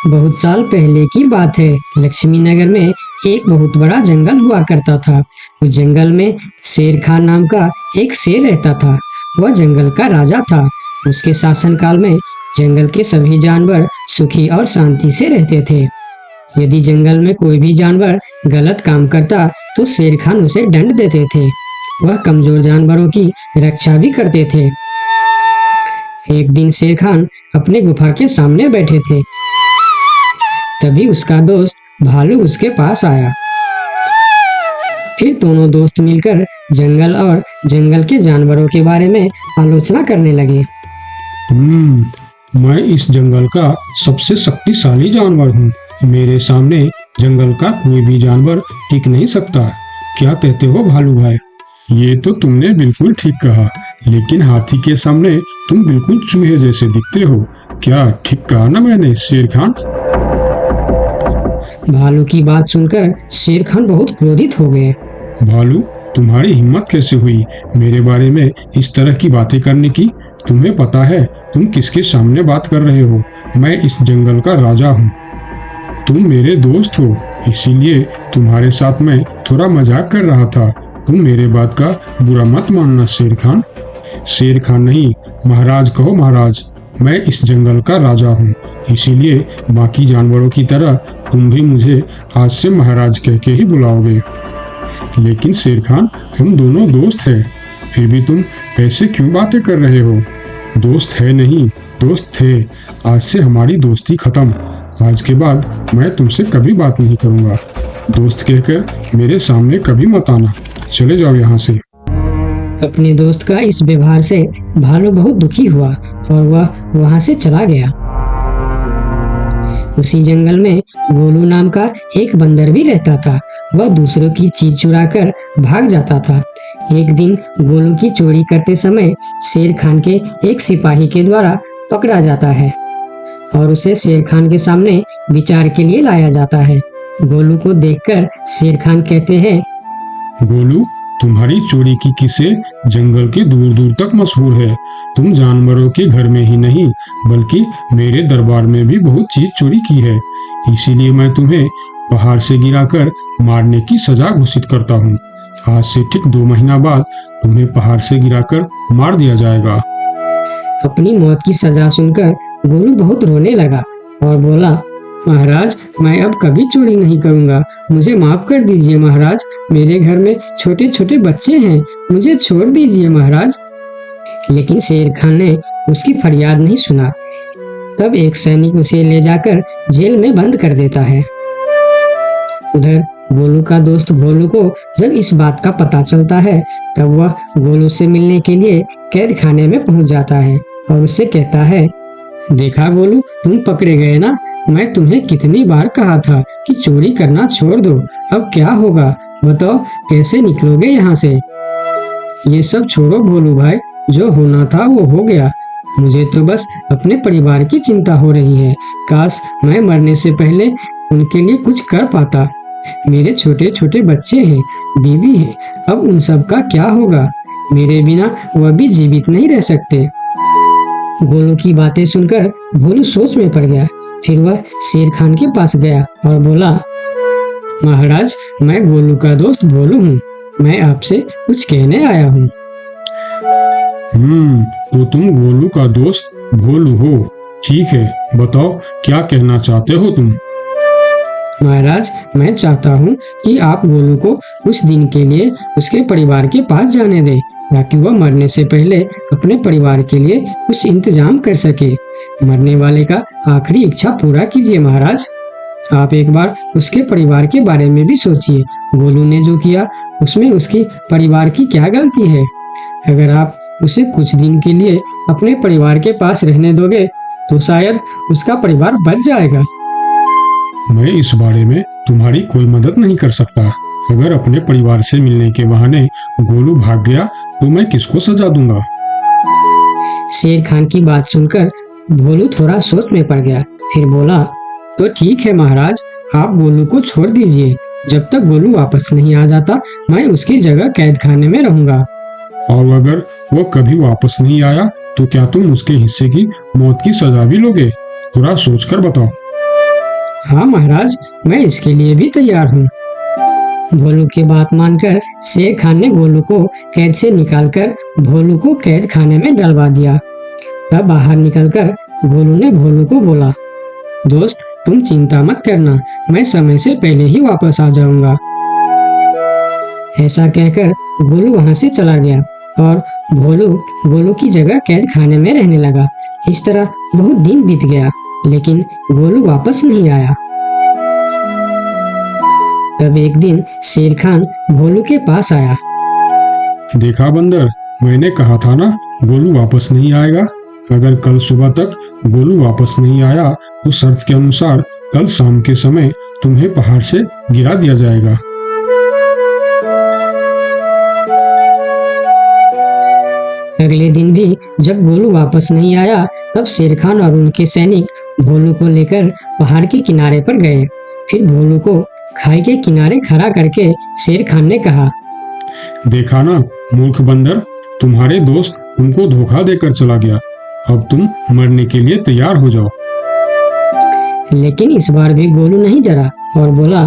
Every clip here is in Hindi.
बहुत साल पहले की बात है। लक्ष्मी नगर में एक बहुत बड़ा जंगल हुआ करता था। उस जंगल में शेर खान नाम का एक शेर रहता था। वह जंगल का राजा था। उसके शासनकाल में जंगल के सभी जानवर सुखी और शांति से रहते थे। यदि जंगल में कोई भी जानवर गलत काम करता तो शेर खान उसे दंड देते थे। वह कमजोर जानवरों की रक्षा भी करते थे। एक दिन शेर खान अपने गुफा के सामने बैठे थे। तभी उसका दोस्त भालू उसके पास आया। फिर दोनों दोस्त मिलकर जंगल और जंगल के जानवरों के बारे में आलोचना करने लगे। मैं इस जंगल का सबसे शक्तिशाली जानवर हूँ। मेरे सामने जंगल का कोई भी जानवर टिक नहीं सकता। क्या कहते हो भालू भाई? ये तो तुमने बिल्कुल ठीक कहा, लेकिन हाथी के सामने तुम बिल्कुल चूहे जैसे दिखते हो। क्या ठीक कहा ना मैंने शेर खान? भालू की बात सुनकर शेर खान बहुत क्रोधित हो गए। भालू, तुम्हारी हिम्मत कैसे हुई मेरे बारे में इस तरह की बातें करने की? तुम्हें पता है तुम किसके सामने बात कर रहे हो? मैं इस जंगल का राजा हूँ। तुम मेरे दोस्त हो, इसीलिए तुम्हारे साथ मैं थोड़ा मजाक कर रहा था। तुम मेरे बात का बुरा मत मानना शेर खान। शेर खान नहीं, महाराज कहो महाराज। मैं इस जंगल का राजा हूँ, इसीलिए बाकी जानवरों की तरह तुम भी मुझे आज से महाराज कह के ही बुलाओगे। लेकिन शेर खान, हम दोनों दोस्त हैं, फिर भी तुम ऐसे क्यों बातें कर रहे हो? दोस्त है नहीं, दोस्त थे। आज से हमारी दोस्ती खत्म। आज के बाद मैं तुमसे कभी बात नहीं करूंगा। दोस्त कहकर मेरे सामने कभी मत आना। चले जाओ यहाँ से। अपने दोस्त का इस व्यवहार से भालू बहुत दुखी हुआ और वह वहां से चला गया। उसी जंगल में गोलू नाम का एक बंदर भी रहता था। वह दूसरों की चीज चुरा कर भाग जाता था। एक दिन गोलू की चोरी करते समय शेर खान के एक सिपाही के द्वारा पकड़ा जाता है और उसे शेर खान के सामने विचार के लिए लाया जाता है। गोलू को देखकर शेर खान कहते हैं, गोलू, तुम्हारी चोरी की किस्से जंगल के दूर दूर तक मशहूर है। तुम जानवरों के घर में ही नहीं बल्कि मेरे दरबार में भी बहुत चीज चोरी की है। इसीलिए मैं तुम्हें पहाड़ से गिराकर मारने की सजा घोषित करता हूँ। आज से ठीक 2 महीना बाद तुम्हें पहाड़ से गिराकर मार दिया जाएगा। अपनी मौत की सजा सुनकर गोलू बहुत रोने लगा और बोला, महाराज, मैं अब कभी चोरी नहीं करूंगा। मुझे माफ कर दीजिए महाराज। मेरे घर में छोटे छोटे बच्चे हैं, मुझे छोड़ दीजिए महाराज। लेकिन शेर खान ने उसकी फरियाद नहीं सुना। तब एक सैनिक उसे ले जाकर जेल में बंद कर देता है। उधर गोलू का दोस्त भोलू को जब इस बात का पता चलता है तब वह गोलू से मिलने के लिए कैद खाने में पहुंच जाता है और उससे कहता है, देखा गोलू, तुम पकड़े गए ना। मैं तुम्हें कितनी बार कहा था कि चोरी करना छोड़ दो। अब क्या होगा बताओ, कैसे निकलोगे यहाँ से? ये सब छोड़ो भोलू भाई, जो होना था वो हो गया। मुझे तो बस अपने परिवार की चिंता हो रही है। काश मैं मरने से पहले उनके लिए कुछ कर पाता। मेरे छोटे छोटे बच्चे हैं, बीवी है, अब उन सब का क्या होगा? मेरे बिना वह भी जीवित नहीं रह सकते। गोलू की बातें सुनकर भोलू सोच में पड़ गया। फिर वह शेर खान के पास गया और बोला, महाराज, मैं गोलू का दोस्त भोलू हूँ। मैं आपसे कुछ कहने आया हूँ। तो तुम गोलू का दोस्त भोलू हो? ठीक है, बताओ क्या कहना चाहते हो तुम? महाराज, मैं चाहता हूँ कि आप गोलू को कुछ दिन के लिए उसके परिवार के पास जाने दें ताकि वह मरने से पहले अपने परिवार के लिए कुछ इंतजाम कर सके। मरने वाले का आखिरी इच्छा पूरा कीजिए महाराज। आप एक बार उसके परिवार के बारे में भी सोचिए। गोलू ने जो किया उसमें उसके परिवार की क्या गलती है? अगर आप उसे कुछ दिन के लिए अपने परिवार के पास रहने दोगे तो शायद उसका परिवार बच जाएगा। मैं इस बारे में तुम्हारी कोई मदद नहीं कर सकता। अगर अपने परिवार से मिलने के बहाने गोलू भाग गया तो मैं किसको सजा दूंगा? शेर खान की बात सुनकर भोलू थोड़ा सोच में पड़ गया। फिर बोला, तो ठीक है महाराज, आप गोलू को छोड़ दीजिए। जब तक गोलू वापस नहीं आ जाता मैं उसकी जगह कैद खाने में रहूंगा। और अगर वो कभी वापस नहीं आया तो क्या तुम उसके हिस्से की मौत की सजा भी लोगे? थोड़ा सोचकर बताओ। हाँ महाराज, मैं इसके लिए भी तैयार हूँ। भोलू की बात मानकर शेर खान ने गोलू को कैद से निकालकर भोलू को कैद खाने में डलवा दिया। तब बाहर निकलकर गोलू ने भोलू को बोला, दोस्त तुम चिंता मत करना, मैं समय से पहले ही वापस आ जाऊंगा। ऐसा कहकर गोलू वहां से चला गया और भोलू गोलू की जगह कैद खाने में रहने लगा। इस तरह बहुत दिन बीत गया, लेकिन गोलू वापस नहीं आया। तब एक दिन शेर खान भोलू के पास आया। देखा बंदर, मैंने कहा था ना गोलू वापस नहीं आएगा। अगर कल सुबह तक गोलू वापस नहीं आया तो शर्त के अनुसार कल शाम के समय तुम्हें पहाड़ से गिरा दिया जाएगा। अगले दिन भी जब गोलू वापस नहीं आया, तब शेर खान और उनके सैनिक भोलू को लेकर पहाड़ के किनारे पर गए। फिर भोलू को खाई के किनारे खड़ा करके शेर खान ने कहा, देखा ना मूर्ख बंदर, तुम्हारे दोस्त तुमको धोखा देकर चला गया। अब तुम मरने के लिए तैयार हो जाओ। लेकिन इस बार भी गोलू नहीं डरा और बोला,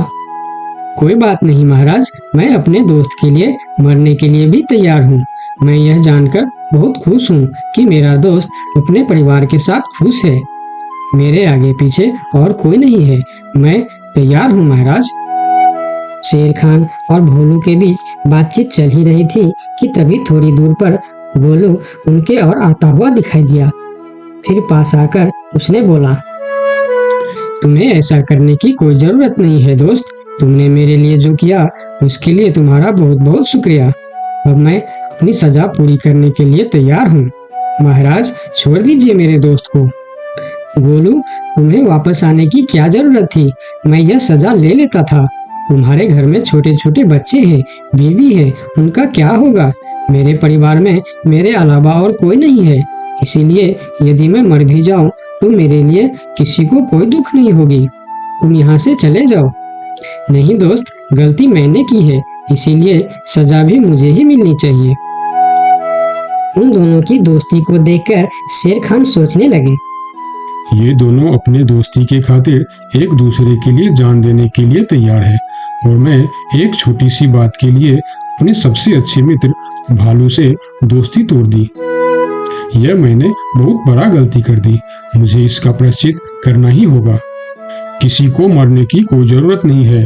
कोई बात नहीं महाराज, मैं अपने दोस्त के लिए मरने के लिए भी तैयार हूँ। मैं यह जानकर बहुत खुश हूँ कि मेरा दोस्त अपने परिवार के साथ खुश है। मेरे आगे पीछे और कोई नहीं है, मैं तैयार हूँ महाराज। शेर खान और भोलू के बीच बातचीत चल ही रही थी कि तभी थोड़ी दूर पर गोलू उनके और आता हुआ दिखाई दिया। फिर पास आकर उसने बोला, तुम्हें ऐसा करने की कोई जरूरत नहीं है दोस्त। तुमने मेरे लिए जो किया उसके लिए तुम्हारा बहुत बहुत शुक्रिया। अब मैं अपनी सजा पूरी करने के लिए तैयार हूँ। महाराज छोड़ दीजिए मेरे दोस्त को। गोलू, तुम्हें वापस आने की क्या जरूरत थी? मैं यह सजा ले लेता था। तुम्हारे घर में छोटे छोटे बच्चे हैं, बीवी है, उनका क्या होगा? मेरे परिवार में मेरे अलावा और कोई नहीं है, इसीलिए यदि मैं मर भी जाऊं तो मेरे लिए किसी को कोई दुख नहीं होगी। तुम यहाँ से चले जाओ। नहीं दोस्त, गलती मैंने की है, इसीलिए सजा भी मुझे ही मिलनी चाहिए। उन दोनों की दोस्ती को देखकर शेर खान सोचने लगे, ये दोनों अपने दोस्ती के खातिर एक दूसरे के लिए जान देने के लिए तैयार है, और मैं एक छोटी सी बात के लिए अपने सबसे अच्छे मित्र भालू से दोस्ती तोड़ दी। यह मैंने बहुत बड़ा गलती कर दी। मुझे इसका प्रायश्चित करना ही होगा। किसी को मरने की कोई जरूरत नहीं है।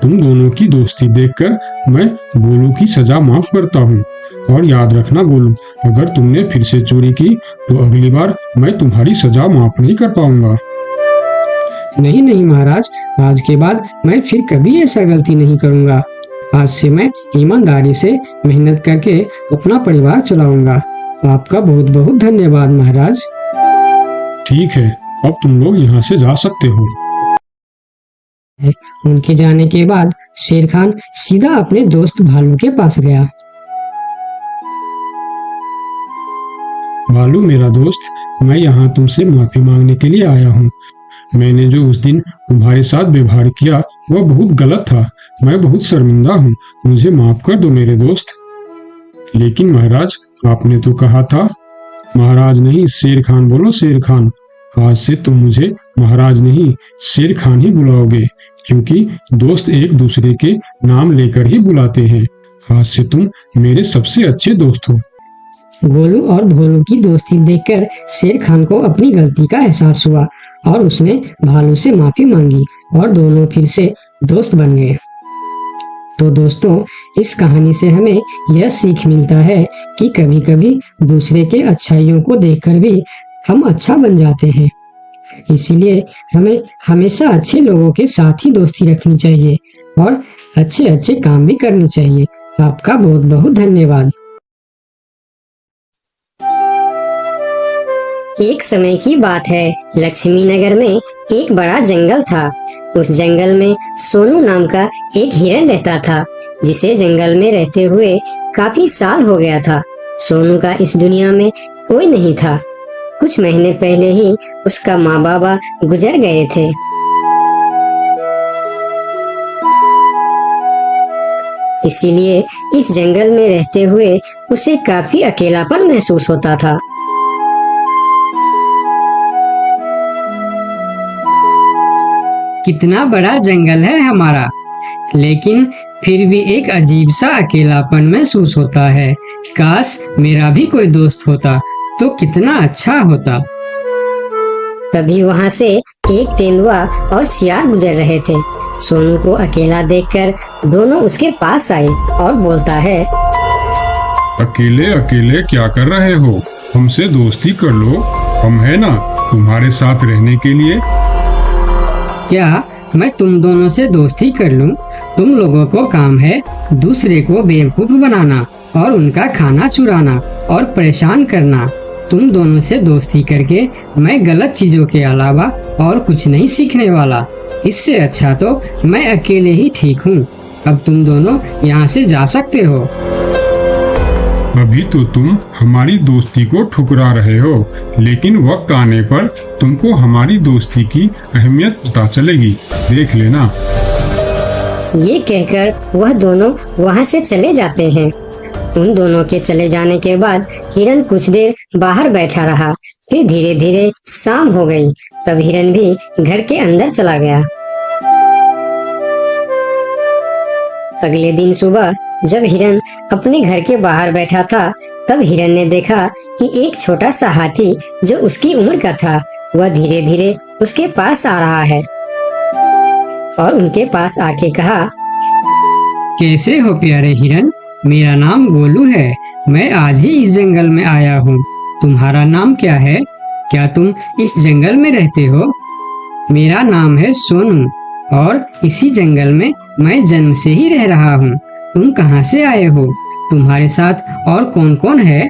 तुम दोनों की दोस्ती देखकर मैं गोलू की सजा माफ करता हूँ। और याद रखना गोलू, अगर तुमने फिर से चोरी की तो अगली बार मैं तुम्हारी सजा माफ नहीं कर पाऊंगा। नहीं नहीं महाराज, आज के बाद मैं फिर कभी ऐसा गलती नहीं करूंगा। आज से मैं ईमानदारी से मेहनत करके अपना परिवार चलाऊंगा। आपका बहुत बहुत धन्यवाद महाराज। ठीक है, अब तुम लोग यहाँ से जा सकते हो। उनके जाने के बाद शेर खान सीधा अपने दोस्त भालू के पास गया। भालू मेरा दोस्त, मैं यहाँ तुमसे माफी मांगने के लिए आया हूँ। मैंने जो उस दिन तुम्हारे साथ व्यवहार किया वह बहुत गलत था। मैं बहुत शर्मिंदा हूँ, मुझे माफ कर दो मेरे दोस्त। लेकिन महाराज, आपने तो कहा था। महाराज नहीं, शेर खान बोलो, शेर खान। आज से तुम मुझे महाराज नहीं शेर खान ही बुलाओगे, क्योंकि दोस्त एक दूसरे के नाम लेकर ही बुलाते हैं। आज से तुम मेरे सबसे अच्छे दोस्त हो। गोलू और भोलू की दोस्ती देखकर शेर खान को अपनी गलती का एहसास हुआ और उसने भालू से माफी मांगी और दोनों फिर से दोस्त बन गए। तो दोस्तों, इस कहानी से हमें यह सीख मिलता है कि कभी कभी दूसरे के अच्छाइयों को देखकर भी हम अच्छा बन जाते हैं। इसीलिए हमें हमेशा अच्छे लोगों के साथ ही दोस्ती रखनी चाहिए और अच्छे अच्छे काम भी करने चाहिए। आपका बहुत बहुत धन्यवाद। एक समय की बात है, लक्ष्मी नगर में एक बड़ा जंगल था। उस जंगल में सोनू नाम का एक हिरन रहता था, जिसे जंगल में रहते हुए काफी साल हो गया था। सोनू का इस दुनिया में कोई नहीं था। कुछ महीने पहले ही उसका माँ बाबा गुजर गए थे। इसीलिए इस जंगल में रहते हुए उसे काफी अकेलापन महसूस होता था। कितना बड़ा जंगल है हमारा, लेकिन फिर भी एक अजीब सा अकेलापन महसूस होता है। काश मेरा भी कोई दोस्त होता तो कितना अच्छा होता। तभी वहाँ से एक तेंदुआ और सियार गुजर रहे थे। सोनू को अकेला देखकर दोनों उसके पास आए और बोलता है, अकेले अकेले क्या कर रहे हो? हमसे दोस्ती कर लो, हम है ना तुम्हारे साथ रहने के लिए। क्या मैं तुम दोनों से दोस्ती कर लूं? तुम लोगों को काम है दूसरे को बेवकूफ बनाना और उनका खाना चुराना और परेशान करना। तुम दोनों से दोस्ती करके मैं गलत चीजों के अलावा और कुछ नहीं सीखने वाला। इससे अच्छा तो मैं अकेले ही ठीक हूँ। अब तुम दोनों यहाँ से जा सकते हो। अभी तो तुम हमारी दोस्ती को ठुकरा रहे हो, लेकिन वक्त आने पर तुमको हमारी दोस्ती की अहमियत पता चलेगी, देख लेना। ये कहकर वह दोनों वहाँ से चले जाते हैं। उन दोनों के चले जाने के बाद हिरन कुछ देर बाहर बैठा रहा। फिर धीरे धीरे शाम हो गई। तब हिरन भी घर के अंदर चला गया। अगले दिन सुबह जब हिरन अपने घर के बाहर बैठा था, तब हिरन ने देखा कि एक छोटा सा हाथी जो उसकी उम्र का था, वह धीरे धीरे उसके पास आ रहा है और उनके पास आके कहा, कैसे हो प्यारे हिरन? मेरा नाम गोलू है। मैं आज ही इस जंगल में आया हूँ। तुम्हारा नाम क्या है? क्या तुम इस जंगल में रहते हो? मेरा नाम है सोनू और इसी जंगल में मैं जन्म से ही रह रहा हूँ। तुम कहाँ से आए हो? तुम्हारे साथ और कौन कौन है?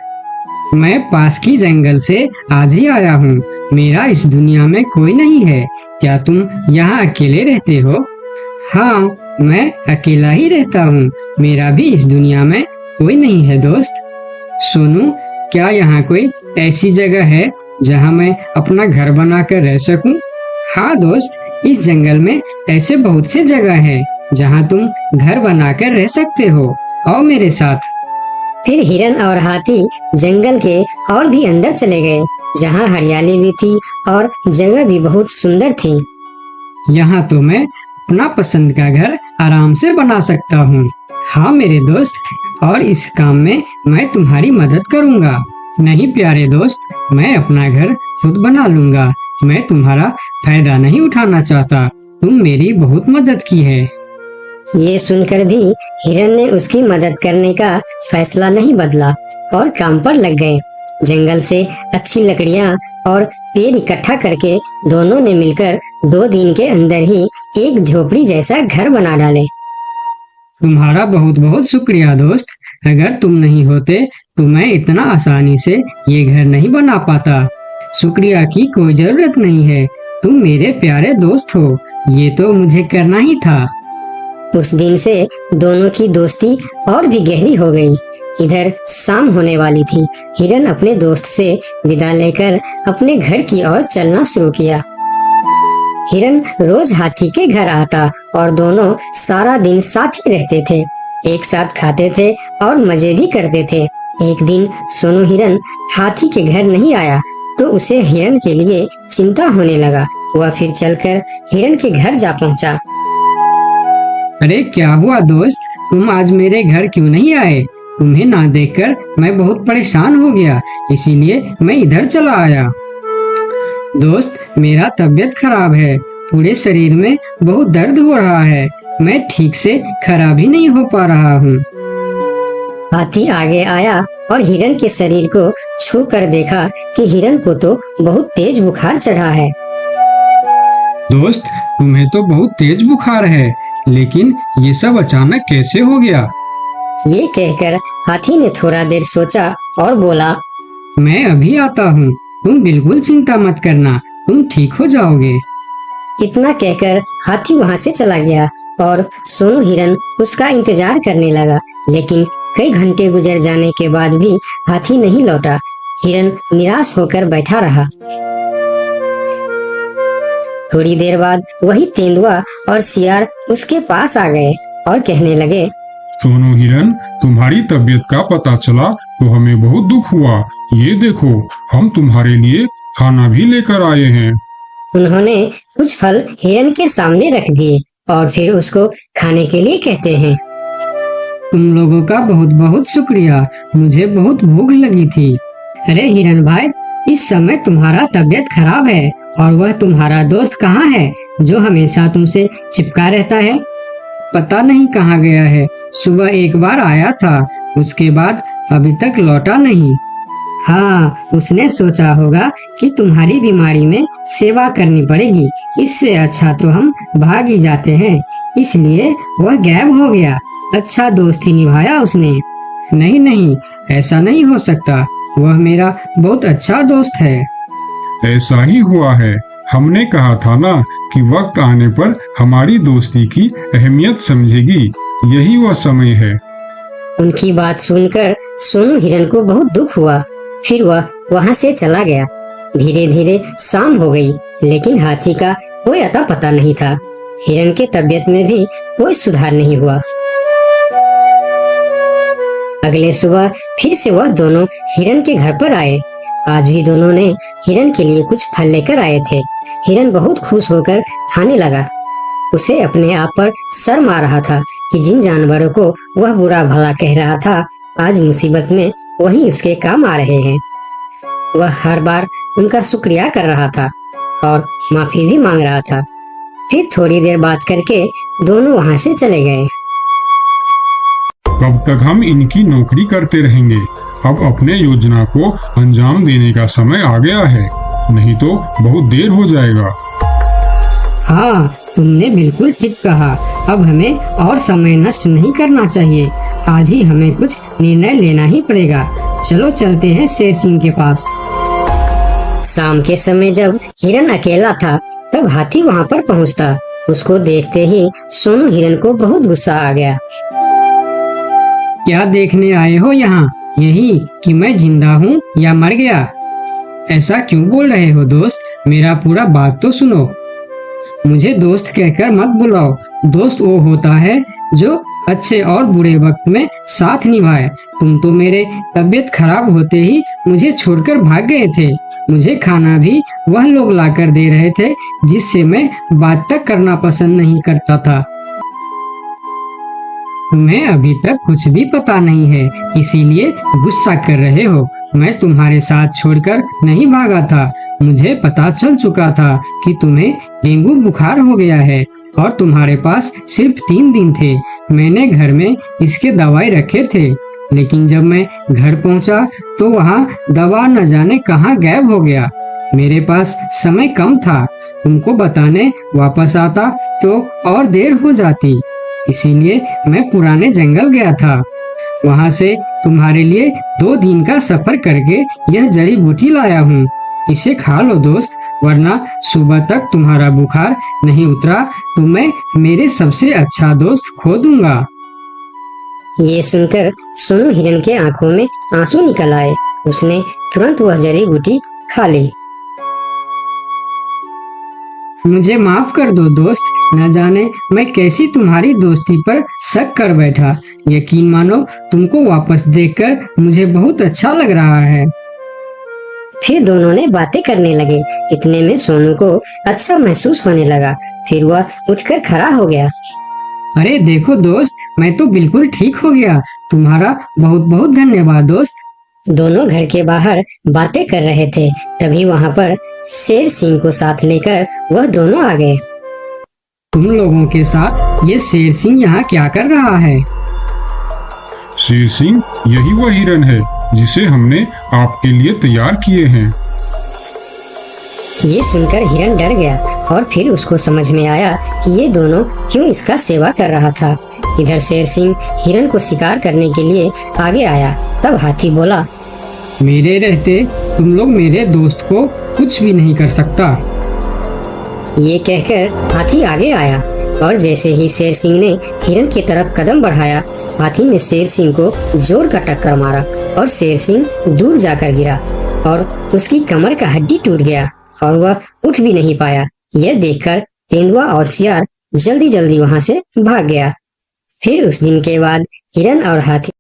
मैं पास की जंगल से आज ही आया हूँ। मेरा इस दुनिया में कोई नहीं है। क्या तुम यहाँ अकेले रहते हो? हाँ, मैं अकेला ही रहता हूँ। मेरा भी इस दुनिया में कोई नहीं है दोस्त। सोनू, क्या यहाँ कोई ऐसी जगह है जहाँ मैं अपना घर बनाकर रह सकूं? हाँ दोस्त, इस जंगल में ऐसे बहुत सी जगह है जहाँ तुम घर बनाकर रह सकते हो। आओ मेरे साथ। फिर हिरन और हाथी जंगल के और भी अंदर चले गए, जहाँ हरियाली भी थी और जगह भी बहुत सुंदर थी। यहाँ तो मैं अपना पसंद का घर आराम से बना सकता हूँ। हाँ मेरे दोस्त, और इस काम में मैं तुम्हारी मदद करूँगा। नहीं प्यारे दोस्त, मैं अपना घर खुद बना लूँगा। मैं तुम्हारा फायदा नहीं उठाना चाहता। तुम मेरी बहुत मदद की है। ये सुनकर भी हिरन ने उसकी मदद करने का फैसला नहीं बदला और काम पर लग गए। जंगल से अच्छी लकड़ियाँ और पेड़ इकट्ठा करके दोनों ने मिलकर 2 दिन के अंदर ही एक झोपड़ी जैसा घर बना डाले। तुम्हारा बहुत बहुत शुक्रिया दोस्त। अगर तुम नहीं होते तो मैं इतना आसानी से ये घर नहीं बना पाता। शुक्रिया की कोई जरूरत नहीं है। तुम मेरे प्यारे दोस्त हो। ये तो मुझे करना ही था। उस दिन से दोनों की दोस्ती और भी गहरी हो गई। इधर शाम होने वाली थी। हिरन अपने दोस्त से विदा लेकर अपने घर की ओर चलना शुरू किया। हिरन रोज हाथी के घर आता और दोनों सारा दिन साथ ही रहते थे। एक साथ खाते थे और मजे भी करते थे। एक दिन सोनू हिरन हाथी के घर नहीं आया तो उसे हिरन के लिए चिंता होने लगा। वह फिर चलकर हिरन के घर जा पहुंचा। अरे क्या हुआ दोस्त, तुम आज मेरे घर क्यों नहीं आए? तुम्हें ना देखकर मैं बहुत परेशान हो गया, इसीलिए मैं इधर चला आया। दोस्त, मेरा तबीयत खराब है। पूरे शरीर में बहुत दर्द हो रहा है। मैं ठीक से खड़ा भी नहीं हो पा रहा हूँ। हाथी आगे आया और हिरन के शरीर को छू कर देखा कि हिरन को तो बहुत तेज बुखार चढ़ा है। दोस्त, तुम्हें तो बहुत तेज बुखार है, लेकिन ये सब अचानक कैसे हो गया? ये कहकर हाथी ने थोड़ा देर सोचा और बोला, मैं अभी आता हूँ। तुम बिल्कुल चिंता मत करना, तुम ठीक हो जाओगे। इतना कहकर हाथी वहाँ से चला गया और सोनू हिरन उसका इंतजार करने लगा। लेकिन कई घंटे गुजर जाने के बाद भी हाथी नहीं लौटा। हिरन निराश होकर बैठा रहा। थोड़ी देर बाद वही तेंदुआ और सियार उसके पास आ गए और कहने लगे, सोनू हिरन, तुम्हारी तबीयत का पता चला तो हमें बहुत दुख हुआ। ये देखो, हम तुम्हारे लिए खाना भी लेकर आए हैं। उन्होंने कुछ फल हिरन के सामने रख दिए और फिर उसको खाने के लिए कहते हैं। तुम लोगों का बहुत बहुत शुक्रिया, मुझे बहुत भूख लगी थी। अरे हिरन भाई, इस समय तुम्हारा तबीयत खराब है और वह तुम्हारा दोस्त कहाँ है जो हमेशा तुमसे चिपका रहता है? पता नहीं कहाँ गया है। सुबह एक बार आया था, उसके बाद अभी तक लौटा नहीं। हाँ, उसने सोचा होगा कि तुम्हारी बीमारी में सेवा करनी पड़ेगी, इससे अच्छा तो हम भाग ही जाते हैं, इसलिए वह गायब हो गया। अच्छा दोस्ती निभाया उसने। नहीं नहीं, ऐसा नहीं हो सकता, वह मेरा बहुत अच्छा दोस्त है। ऐसा ही हुआ है। हमने कहा था ना कि वक्त आने पर हमारी दोस्ती की अहमियत समझेगी। यही वह समय है। उनकी बात सुनकर सोनू हिरन को बहुत दुख हुआ। फिर वह वहाँ से चला गया। धीरे धीरे शाम हो गई, लेकिन हाथी का कोई अता पता नहीं था। हिरन के तबीयत में भी कोई सुधार नहीं हुआ। अगले सुबह फिर से वह दोनों हिरन के घर पर आए। आज भी दोनों ने हिरन के लिए कुछ फल लेकर आए थे। हिरन बहुत खुश होकर खाने लगा। उसे अपने आप पर शर्म आ रहा था कि जिन जानवरों को वह बुरा भला कह रहा था, आज मुसीबत में वही उसके काम आ रहे हैं। वह हर बार उनका शुक्रिया कर रहा था और माफी भी मांग रहा था। फिर थोड़ी देर बात करके दोनों वहाँ से चले गए। कब तक हम इनकी नौकरी करते रहेंगे? अब अपने योजना को अंजाम देने का समय आ गया है, नहीं तो बहुत देर हो जाएगा। हाँ, तुमने बिल्कुल ठीक कहा। अब हमें और समय नष्ट नहीं करना चाहिए। आज ही हमें कुछ निर्णय लेना ही पड़ेगा। चलो चलते हैं शेर सिंह के पास। शाम के समय जब हिरन अकेला था, तब हाथी वहाँ पर पहुँचता। उसको देखते ही सोनू हिरन को बहुत गुस्सा आ गया। क्या देखने आए हो यहाँ? यही कि मैं जिंदा हूँ या मर गया? ऐसा क्यों बोल रहे हो दोस्त? मेरा पूरा बात तो सुनो। मुझे दोस्त कहकर मत बुलाओ। दोस्त वो होता है जो अच्छे और बुरे वक्त में साथ निभाए। तुम तो मेरे तबीयत खराब होते ही मुझे छोड़कर भाग गए थे। मुझे खाना भी वह लोग लाकर दे रहे थे जिससे मैं बात तक करना पसंद नहीं करता था। तुम्हें अभी तक कुछ भी पता नहीं है, इसीलिए गुस्सा कर रहे हो। मैं तुम्हारे साथ छोड़कर नहीं भागा था। मुझे पता चल चुका था कि तुम्हें डेंगू बुखार हो गया है और तुम्हारे पास सिर्फ 3 दिन थे। मैंने घर में इसके दवाई रखे थे, लेकिन जब मैं घर पहुंचा तो वहाँ दवा न जाने कहाँ गायब हो गया। मेरे पास समय कम था। तुमको बताने वापस आता तो और देर हो जाती, इसीलिए मैं पुराने जंगल गया था। वहाँ से तुम्हारे लिए 2 दिन का सफर करके यह जड़ी बूटी लाया हूँ। इसे खा लो दोस्त, वरना सुबह तक तुम्हारा बुखार नहीं उतरा तो मैं मेरे सबसे अच्छा दोस्त खो दूंगा। ये सुनकर सोनू हिरन के आंखों में आंसू निकल आए। उसने तुरंत वह जड़ी बूटी खा ली। मुझे माफ कर दो दोस्त, न जाने मैं कैसी तुम्हारी दोस्ती पर शक कर बैठा। यकीन मानो, तुमको वापस देखकर मुझे बहुत अच्छा लग रहा है। फिर दोनों ने बातें करने लगे। इतने में सोनू को अच्छा महसूस होने लगा। फिर वह उठकर खड़ा हो गया। अरे देखो दोस्त, मैं तो बिल्कुल ठीक हो गया। तुम्हारा बहुत बहुत धन्यवाद दोस्त। दोनों घर के बाहर बातें कर रहे थे, तभी वहाँ पर शेर सिंह को साथ लेकर वह दोनों आ गए। तुम लोगों के साथ ये शेर सिंह यहाँ क्या कर रहा है? शेर सिंह, यही वह हिरन है जिसे हमने आपके लिए तैयार किए हैं। ये सुनकर हिरन डर गया और फिर उसको समझ में आया कि ये दोनों क्यों इसका सेवा कर रहा था। इधर शेर सिंह हिरन को शिकार करने के लिए आगे आया। तब हाथी बोला, मेरे रहते तुम लोग मेरे दोस्त को कुछ भी नहीं कर सकता। ये कहकर हाथी आगे आया और जैसे ही शेर सिंह ने हिरन की तरफ कदम बढ़ाया, हाथी ने शेर सिंह को जोर का टक्कर मारा और शेर सिंह दूर जाकर गिरा और उसकी कमर का हड्डी टूट गया और वह उठ भी नहीं पाया। यह देखकर तेंदुआ और सियार जल्दी जल्दी वहाँ से भाग गया। फिर उस दिन के बाद हिरन और हाथी